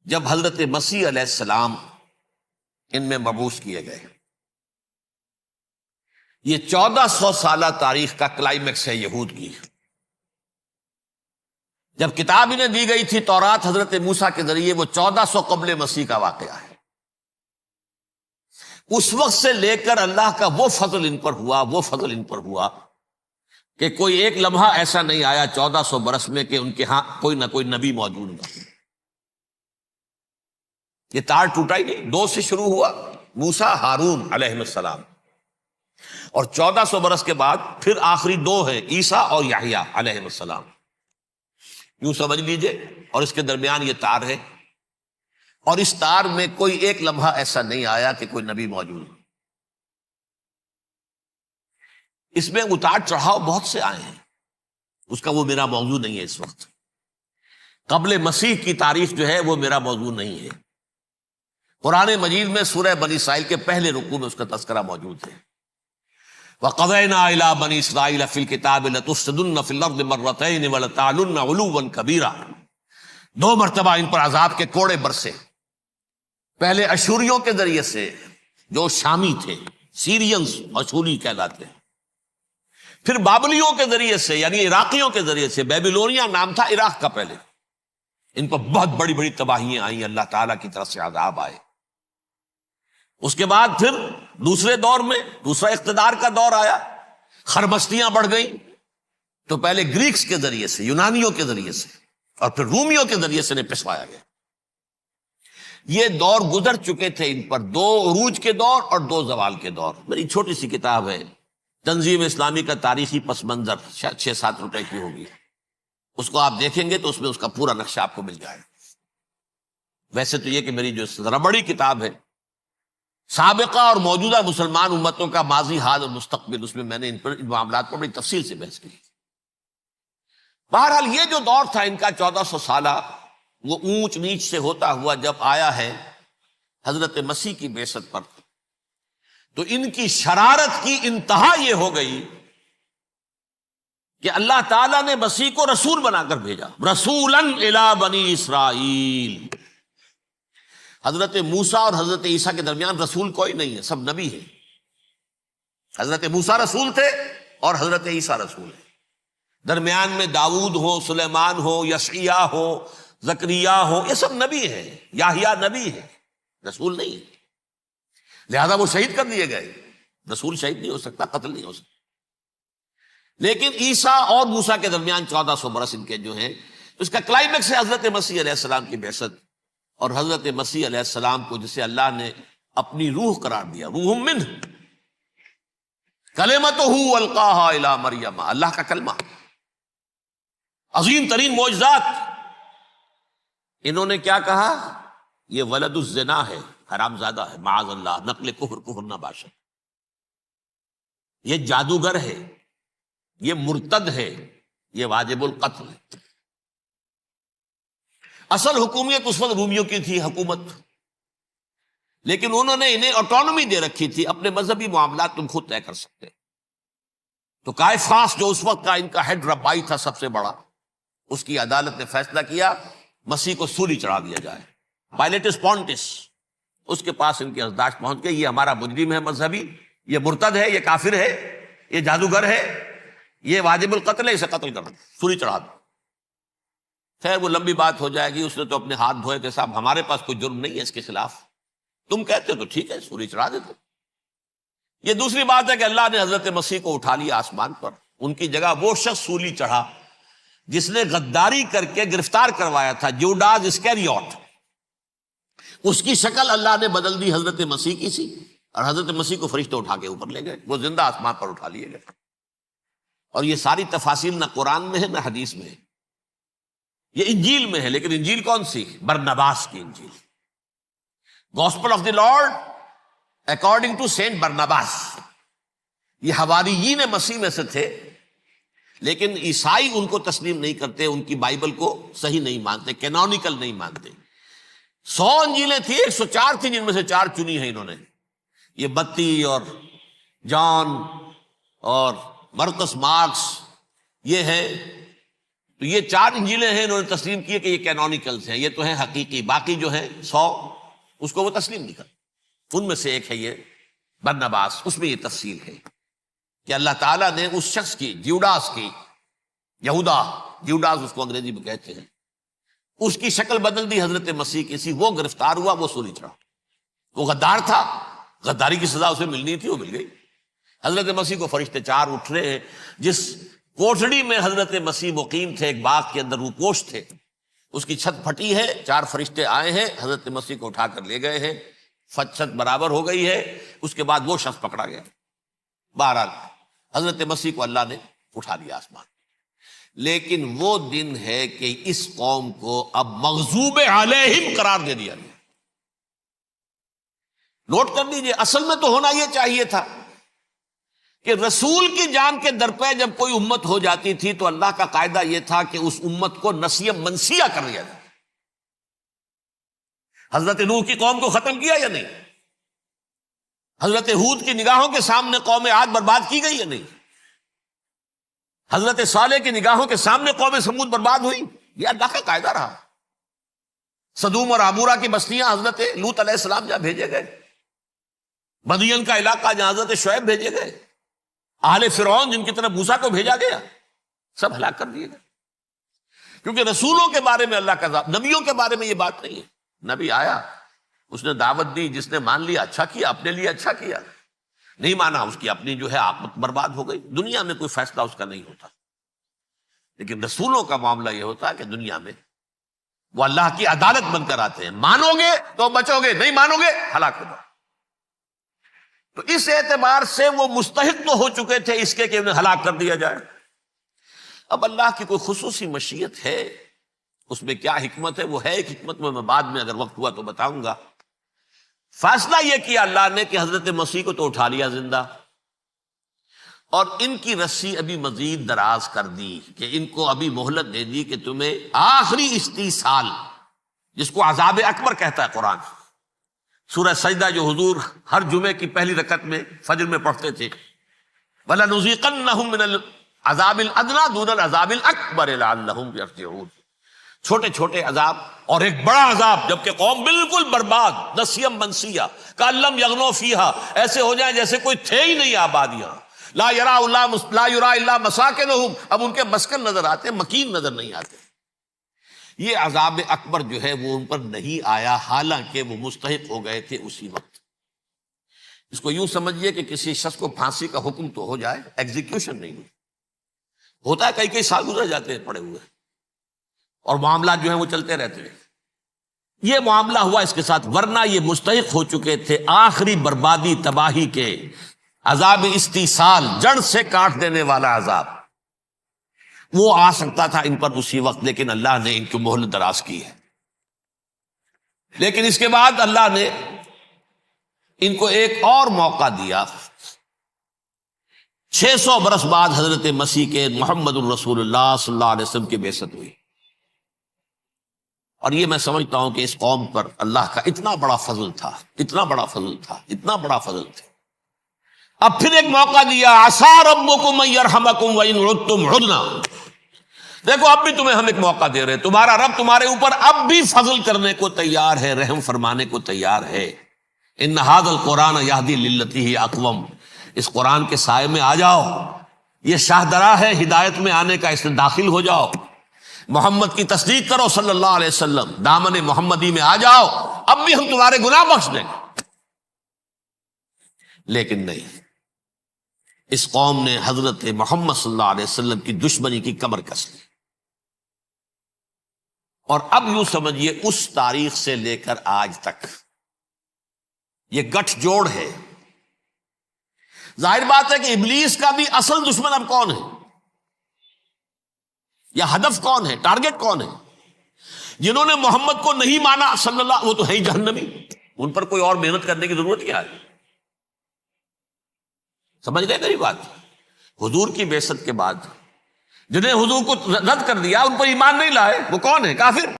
جب حضرت مسیح علیہ السلام ان میں مبعوث کیے گئے. یہ 1400 سالہ تاریخ کا کلائمیکس ہے یہود کی. جب کتاب انہیں دی گئی تھی تورات حضرت موسیٰ کے ذریعے، وہ 1400 قبل مسیح کا واقعہ ہے. اس وقت سے لے کر اللہ کا وہ فضل ان پر ہوا کہ کوئی ایک لمحہ ایسا نہیں آیا 1400 برس میں کہ ان کے ہاں کوئی نہ کوئی نبی موجود نہ. یہ تار ٹوٹا ہی نہیں. 2 سے شروع ہوا، موسیٰ ہارون علیہ السلام، اور 1400 برس کے بعد پھر آخری 2 ہیں، عیسیٰ اور یحییٰ علیہ السلام. یوں سمجھ لیجئے. اور اس کے درمیان یہ تار ہے، اور اس تار میں کوئی ایک لمحہ ایسا نہیں آیا کہ کوئی نبی موجود. اس میں اتار چڑھاؤ بہت سے آئے ہیں، اس کا وہ میرا موضوع نہیں ہے اس وقت. قبل مسیح کی تاریخ جو ہے وہ میرا موضوع نہیں ہے. قرآن مجید میں سورہ بنی اسرائیل کے پہلے رکوع میں اس کا تذکرہ موجود ہے. وَقَضَيْنَا إِلَىٰ بَنِي إِسْرَائِيلَ فِي الْكِتَابِ لَتُفْسِدُنَّ فِي الْأَرْضِ مَرَّتَيْنِ وَلَتَعْلُنَّ عُلُوًّا كَبِيرًا. 2 مرتبہ ان پر عذاب کے کوڑے برسے. پہلے اشوریوں کے ذریعے سے جو شامی تھے، سیرینز اشوری کہلاتے ہیں. پھر بابلیوں کے ذریعے سے یعنی عراقیوں کے ذریعے سے، بیبیلونیا نام تھا عراق کا پہلے. ان پر بہت بڑی بڑی تباہیاں آئیں، اللہ تعالیٰ کی طرف سے عذاب آئے. اس کے بعد پھر دوسرے دور میں دوسرا اقتدار کا دور آیا، خربستیاں بڑھ گئیں. تو پہلے گریکس کے ذریعے سے، یونانیوں کے ذریعے سے، اور پھر رومیوں کے ذریعے سے انہیں پسوایا گیا. یہ دور گزر چکے تھے ان پر، 2 عروج کے دور اور 2 زوال کے دور. میری چھوٹی سی کتاب ہے تنظیم اسلامی کا تاریخی پس منظر، شاید 6-7 روپے کی ہوگی. اس کو آپ دیکھیں گے تو اس میں اس کا پورا نقشہ آپ کو مل جائے. ویسے تو یہ کہ میری جو ذرا بڑی کتاب ہے سابقہ اور موجودہ مسلمان امتوں کا ماضی، حال اور مستقبل، اس میں میں نے ان معاملات پر بڑی تفصیل سے بحث کی. بہرحال یہ جو دور تھا ان کا 1400 سالہ، وہ اونچ نیچ سے ہوتا ہوا جب آیا ہے حضرت مسیح کی بعثت پر، تو ان کی شرارت کی انتہا یہ ہو گئی کہ اللہ تعالیٰ نے مسیح کو رسول بنا کر بھیجا. رسولاً الی بنی اسرائیل. حضرت موسیٰ اور حضرت عیسیٰ کے درمیان رسول کوئی نہیں ہے، سب نبی ہیں. حضرت موسیٰ رسول تھے اور حضرت عیسیٰ رسول ہیں. درمیان میں داؤد ہو، سلیمان ہو، یشعیاہ ہو، زکریا ہو، یہ سب نبی ہیں. یحییٰ نبی ہے، رسول نہیں ہے. لہذا وہ شہید کر دیے گئے. رسول شہید نہیں ہو سکتا، قتل نہیں ہو سکتا. لیکن عیسیٰ اور موسیٰ کے درمیان 1400 برس ان کے جو ہیں، اس کا کلائمیکس ہے حضرت مسیح علیہ السلام کی بعثت. اور حضرت مسیح علیہ السلام کو جسے اللہ نے اپنی روح قرار دیا، روح منہ، کلمتہ القاہا الی مریم، اللہ کا کلمہ، عظیم ترین معجزات. انہوں نے کیا کہا؟ یہ ولد الزنا ہے، حرام زادہ ہے، معاذ اللہ، نقل کفر نہ باشد. یہ جادوگر ہے، یہ مرتد ہے، یہ واجب القتل ہے. اصل حکومت اس وقت رومیوں کی تھی حکومت، لیکن انہوں نے انہیں آٹونومی دے رکھی تھی، اپنے مذہبی معاملات تم خود طے کر سکتے. تو کائفاس جو اس وقت کا ان کا ہیڈ ربائی تھا سب سے بڑا، اس کی عدالت نے فیصلہ کیا مسیح کو سولی چڑھا دیا جائے. پائلیٹس پونٹس، اس کے پاس ان کی یادداشت پہنچ گئی، یہ ہمارا مجرم ہے مذہبی، یہ مرتد ہے، یہ کافر ہے، یہ جادوگر ہے، یہ واجب القتل ہے، اسے قتل کر دو، سولی چڑھا دو. خیر وہ لمبی بات ہو جائے گی. اس نے تو اپنے ہاتھ دھوئے کہ صاحب ہمارے پاس کوئی جرم نہیں ہے اس کے خلاف، تم کہتے ہو تو ٹھیک ہے، سولی چڑھا دیتے. یہ دوسری بات ہے کہ اللہ نے حضرت مسیح کو اٹھا لیا آسمان پر. ان کی جگہ وہ شخص سولی چڑھا جس نے غداری کر کے گرفتار کروایا تھا، جوڈاس اسکیریوٹ. اس کی شکل اللہ نے بدل دی حضرت مسیح کی سی، اور حضرت مسیح کو فرشتے اٹھا کے اوپر لے گئے، وہ زندہ آسمان پر اٹھا لیے گئے. اور یہ ساری تفاصیل نہ قرآن میں ہے نہ حدیث میں ہے، یہ انجیل میں ہے. لیکن انجیل کون سی؟ برنباس کی انجیل، gospel of the Lord according to Saint Barnabas. یہ حواریین مسیح میں سے تھے، لیکن عیسائی ان کو تسلیم نہیں کرتے، ان کی بائبل کو صحیح نہیں مانتے، کینونیکل نہیں مانتے. 100 انجیلیں تھیں، 104 تھیں، جن میں سے 4 چنی ہیں انہوں نے. یہ بتی اور جان اور مرکس مارکس، یہ ہے تو یہ 4 انجیلیں ہیں، انہوں نے تسلیم کیے کہ یہ کینونیکلز ہیں، یہ تو ہیں حقیقی، باقی جو ہیں 100 اس کو وہ تسلیم نہیں کرتے۔ ان میں سے ایک ہے یہ برنباس، اس میں یہ تفصیل ہے کہ اللہ تعالیٰ نے اس شخص کی، جیوڈاس کی، جیوڈاس اس کو انگریزی میں کہتے ہیں، اس کی شکل بدل دی حضرت مسیح کی سی، وہ گرفتار ہوا، وہ سولی چڑھا۔ وہ غدار تھا، غداری کی سزا اسے ملنی تھی، وہ مل گئی۔ حضرت مسیح کو فرشتے 4 اٹھ رہے ہیں، جس کوٹڑی میں حضرت مسیح مقیم تھے، ایک باغ کے اندر روپوش تھے، اس کی چھت پھٹی ہے، 4 فرشتے آئے ہیں، حضرت مسیح کو اٹھا کر لے گئے ہیں، چھت برابر ہو گئی ہے، اس کے بعد وہ شخص پکڑا گیا۔ بہرحال حضرت مسیح کو اللہ نے اٹھا لیا آسمان۔ لیکن وہ دن ہے کہ اس قوم کو اب مغضوب علیہم قرار دے دیا گیا۔ نوٹ کر لیجیے، اصل میں تو ہونا یہ چاہیے تھا کہ رسول کی جان کے در پہ جب کوئی امت ہو جاتی تھی تو اللہ کا قاعدہ یہ تھا کہ اس امت کو نسیہ منسیہ کر لیا جائے۔ حضرت نوح کی قوم کو ختم کیا یا نہیں؟ حضرت ہود کی نگاہوں کے سامنے قوم عاد برباد کی گئی یا نہیں؟ حضرت صالح کی نگاہوں کے سامنے قوم سمود برباد ہوئی؟ یہ اللہ کا قاعدہ رہا۔ سدوم اور عمورہ کی بستیاں حضرت لوط علیہ السلام جہاں بھیجے گئے، مدین کا علاقہ جہاں حضرت شعیب بھیجے گئے، اہل فرعون جن کی طرف موسیٰ کو بھیجا گیا، سب ہلاک کر دیے گئے۔ کیونکہ رسولوں کے بارے میں اللہ کا ذات، نبیوں کے بارے میں یہ بات نہیں ہے۔ نبی آیا، اس نے دعوت دی، جس نے مان لیا اچھا کیا، اپنے لیے اچھا کیا، نہیں مانا اس کی اپنی جو ہے عاقبت برباد ہو گئی۔ دنیا میں کوئی فیصلہ اس کا نہیں ہوتا، لیکن رسولوں کا معاملہ یہ ہوتا ہے کہ دنیا میں وہ اللہ کی عدالت بن کر آتے ہیں، مانو گے تو بچو گے، نہیں مانو گے ہلاک ہو جاؤ۔ تو اس اعتبار سے وہ مستحق تو ہو چکے تھے اس کے کہ انہیں ہلاک کر دیا جائے۔ اب اللہ کی کوئی خصوصی مشیت ہے، اس میں کیا حکمت ہے، وہ ہے ایک حکمت، میں بعد میں اگر وقت ہوا تو بتاؤں گا۔ فیصلہ یہ کیا اللہ نے کہ حضرت مسیح کو تو اٹھا لیا زندہ، اور ان کی رسی ابھی مزید دراز کر دی، کہ ان کو ابھی مہلت دے دی کہ تمہیں آخری استیصال، جس کو عذاب اکبر کہتا ہے قرآن، سورہ سجدہ جو حضور ہر جمعے کی پہلی رکعت میں فجر میں پڑھتے تھے، وَلَنُذِيقَنَّهُم مِّنَ الْعَذَابِ الْأَدْنَىٰ دُونَ الْعَذَابِ الْأَكْبَرِ لَعَلَّهُمْ يَرْجِعُونَ۔ چھوٹے چھوٹے عذاب اور ایک بڑا عذاب، جبکہ قوم بالکل برباد، نسیم منسیہ، کأن لم یغنوا فیہا، ایسے ہو جائیں جیسے کوئی تھے ہی نہیں آبادیاں، لا یرا الا مساکنہم، اب ان کے مسکن نظر آتے، مکین نظر نہیں آتے۔ یہ عذاب اکبر جو ہے وہ ان پر نہیں آیا، حالانکہ وہ مستحق ہو گئے تھے اسی وقت۔ اس کو یوں سمجھیے کہ کسی شخص کو پھانسی کا حکم تو ہو جائے، ایگزیکیوشن نہیں ہوتا ہے، کئی سال گزر جاتے ہیں پڑے ہوئے، اور معاملات جو ہیں وہ چلتے رہتے ہیں۔ یہ معاملہ ہوا اس کے ساتھ، ورنہ یہ مستحق ہو چکے تھے آخری بربادی تباہی کے، عذاب استیصال، جڑ سے کاٹ دینے والا عذاب، وہ آ سکتا تھا ان پر اسی وقت، لیکن اللہ نے ان کی مہلت دراز کی ہے۔ لیکن اس کے بعد اللہ نے ان کو ایک اور موقع دیا۔ 600 برس بعد حضرت مسیح کے، محمد الرسول اللہ صلی اللہ علیہ وسلم کی بعثت ہوئی، اور یہ میں سمجھتا ہوں کہ اس قوم پر اللہ کا اتنا بڑا فضل تھا، اتنا بڑا فضل تھا، اتنا بڑا فضل تھا۔ اب پھر ایک موقع دیا، عسیٰ ربکم ان یرحمکم وان عدتم عدنا، دیکھو اب بھی تمہیں ہم ایک موقع دے رہے ہیں، تمہارا رب تمہارے اوپر اب بھی فضل کرنے کو تیار ہے، رحم فرمانے کو تیار ہے۔ ان ھذا القرآن یہدی للتی ہی اقوم، اس قرآن کے سائے میں آ جاؤ، یہ شاہدرا ہے ہدایت میں آنے کا، اس میں داخل ہو جاؤ، محمد کی تصدیق کرو صلی اللہ علیہ وسلم، دامن محمدی میں آ جاؤ، اب بھی ہم تمہارے گناہ بخش دیں گے۔ لیکن نہیں، اس قوم نے حضرت محمد صلی اللہ علیہ وسلم کی دشمنی کی کمر کس لی، اور اب یوں سمجھیے اس تاریخ سے لے کر آج تک یہ گٹھ جوڑ ہے۔ ظاہر بات ہے کہ ابلیس کا بھی اصل دشمن اب کون ہے، یا ہدف کون ہے، ٹارگٹ کون ہے؟ جنہوں نے محمد کو نہیں مانا صلی اللہ، وہ تو ہے ہی جہنمی، ان پر کوئی اور محنت کرنے کی ضرورت کیا ہے؟ سمجھ گئے میری بات؟ حضور کی بعثت کے بعد جنہیں حضور کو رد کر دیا، ان پر ایمان نہیں لائے، وہ کون ہے؟ کافر۔